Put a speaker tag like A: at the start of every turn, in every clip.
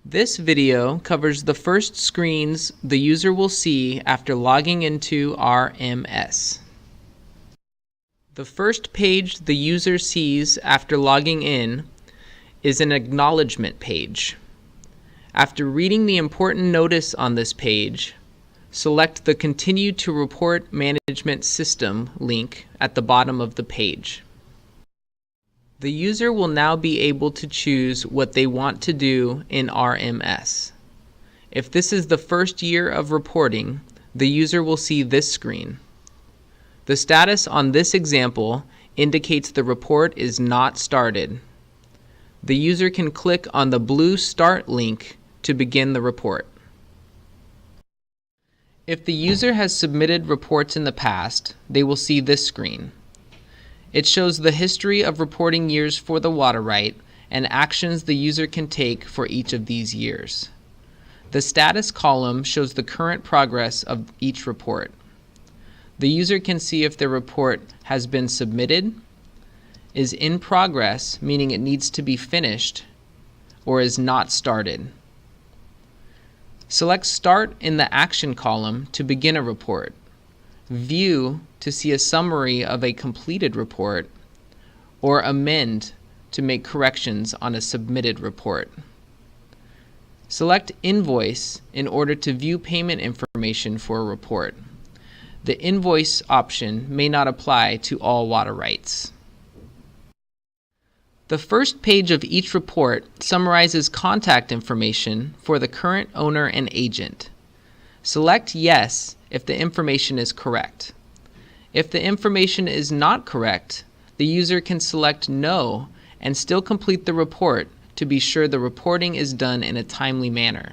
A: This video covers the first screens the user will see after logging into RMS. The first page the user sees after logging in is an acknowledgement page. After reading the important notice on this page, select the Continue to Report Management System link at the bottom of the page. The user will now be able to choose what they want to do in RMS. If this is the first year of reporting, the user will see this screen. The status on this example indicates the report is not started. The user can click on the blue Start link to begin the report. If the user has submitted reports in the past, they will see this screen. It shows the history of reporting years for the water right and actions the user can take for each of these years. The status column shows the current progress of each report. The user can see if their report has been submitted, is in progress, meaning it needs to be finished, or is not started. Select Start in the Action column to begin a report, View to see a summary of a completed report, or Amend to make corrections on a submitted report. Select Invoice in order to view payment information for a report. The Invoice option may not apply to all water rights. The first page of each report summarizes contact information for the current owner and agent. Select Yes if the information is correct. If the information is not correct, the user can select No and still complete the report to be sure the reporting is done in a timely manner.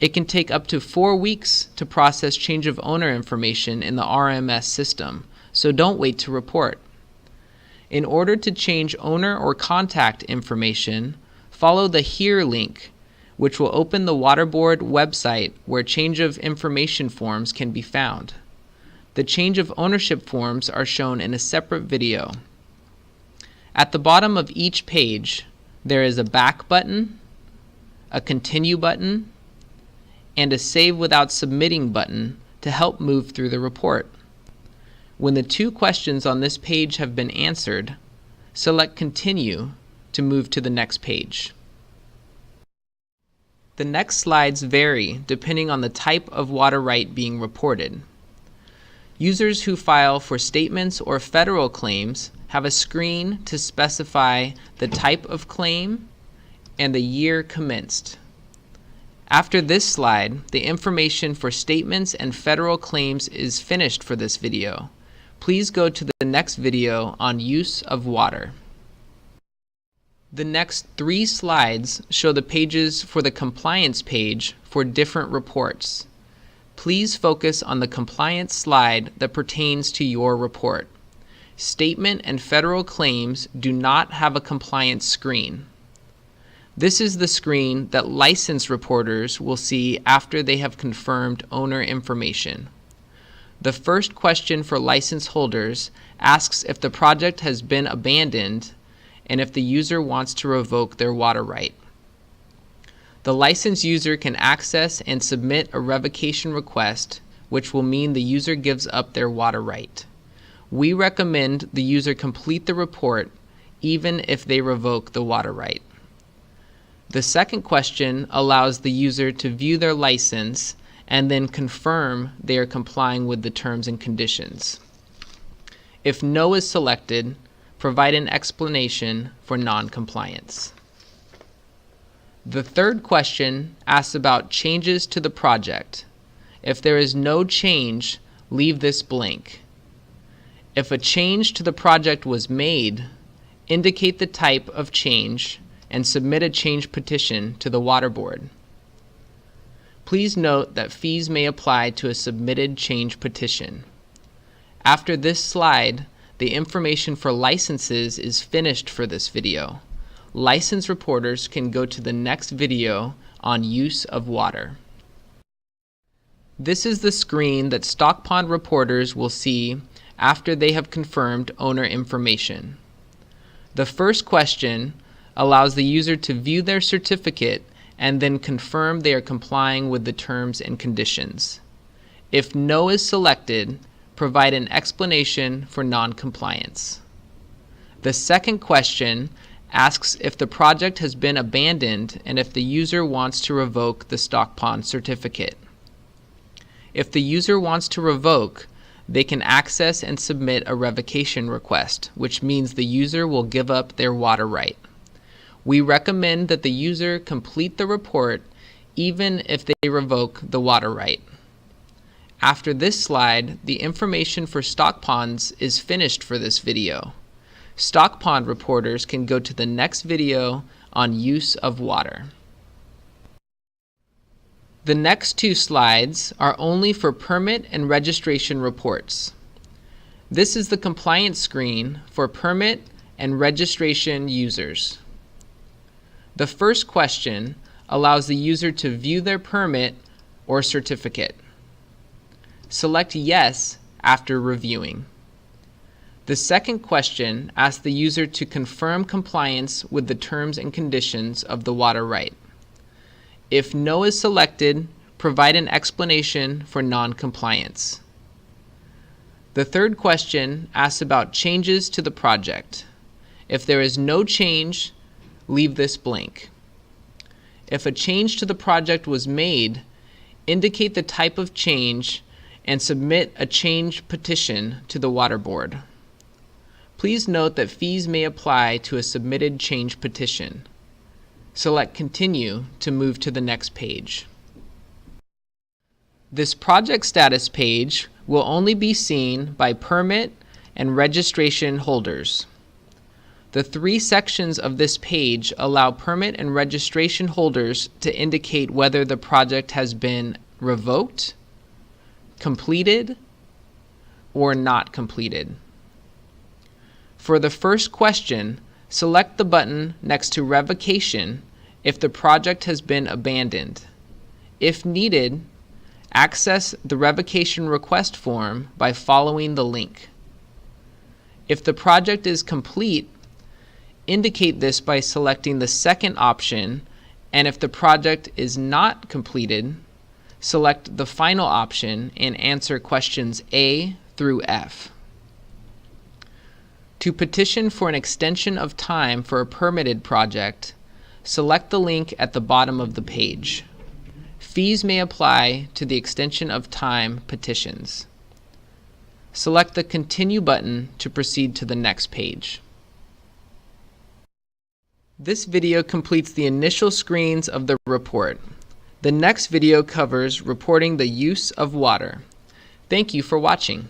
A: It can take up to 4 weeks to process change of owner information in the RMS system, so don't wait to report. In order to change owner or contact information, follow the Here link, which will open the Water Board website where change of information forms can be found. The change of ownership forms are shown in a separate video. At the bottom of each page, there is a Back button, a Continue button, and a Save Without Submitting button to help move through the report. When the 2 questions on this page have been answered, select Continue to move to the next page. The next slides vary depending on the type of water right being reported. Users who file for statements or federal claims have a screen to specify the type of claim and the year commenced. After this slide, the information for statements and federal claims is finished for this video. Please go to the next video on use of water. The next 3 slides show the pages for the compliance page for different reports. Please focus on the compliance slide that pertains to your report. Statement and federal claims do not have a compliance screen. This is the screen that license reporters will see after they have confirmed owner information. The first question for license holders asks if the project has been abandoned and if the user wants to revoke their water right. The licensed user can access and submit a revocation request, which will mean the user gives up their water right. We recommend the user complete the report even if they revoke the water right. The second question allows the user to view their license and then confirm they are complying with the terms and conditions. If No is selected, provide an explanation for non-compliance. The third question asks about changes to the project. If there is no change, leave this blank. If a change to the project was made, indicate the type of change and submit a change petition to the Water Board. Please note that fees may apply to a submitted change petition. After this slide, the information for licenses is finished for this video. License reporters can go to the next video on use of water. This is the screen that Stockpond reporters will see after they have confirmed owner information. The first question allows the user to view their certificate and then confirm they are complying with the terms and conditions. If no is selected, provide an explanation for non-compliance. The second question asks if the project has been abandoned and if the user wants to revoke the Stockpond certificate. If the user wants to revoke, they can access and submit a revocation request, which means the user will give up their water right. We recommend that the user complete the report even if they revoke the water right. After this slide, the information for Stockponds is finished for this video. Stockpond reporters can go to the next video on use of water. The next two slides are only for permit and registration reports. This is the compliance screen for permit and registration users. The first question allows the user to view their permit or certificate. Select Yes after reviewing. The second question asks the user to confirm compliance with the terms and conditions of the water right. If No is selected, provide an explanation for non-compliance. The third question asks about changes to the project. If there is no change, leave this blank. If a change to the project was made, indicate the type of change and submit a change petition to the Water Board. Please note that fees may apply to a submitted change petition. Select Continue to move to the next page. This project status page will only be seen by permit and registration holders. The three sections of this page allow permit and registration holders to indicate whether the project has been revoked, completed, or not completed. For the first question, select the button next to Revocation if the project has been abandoned. If needed, access the revocation request form by following the link. If the project is complete, indicate this by selecting the second option, and if the project is not completed, select the final option and answer questions A through F. To petition for an extension of time for a permitted project, select the link at the bottom of the page. Fees may apply to the extension of time petitions. Select the Continue button to proceed to the next page. This video completes the initial screens of the report. The next video covers reporting the use of water. Thank you for watching.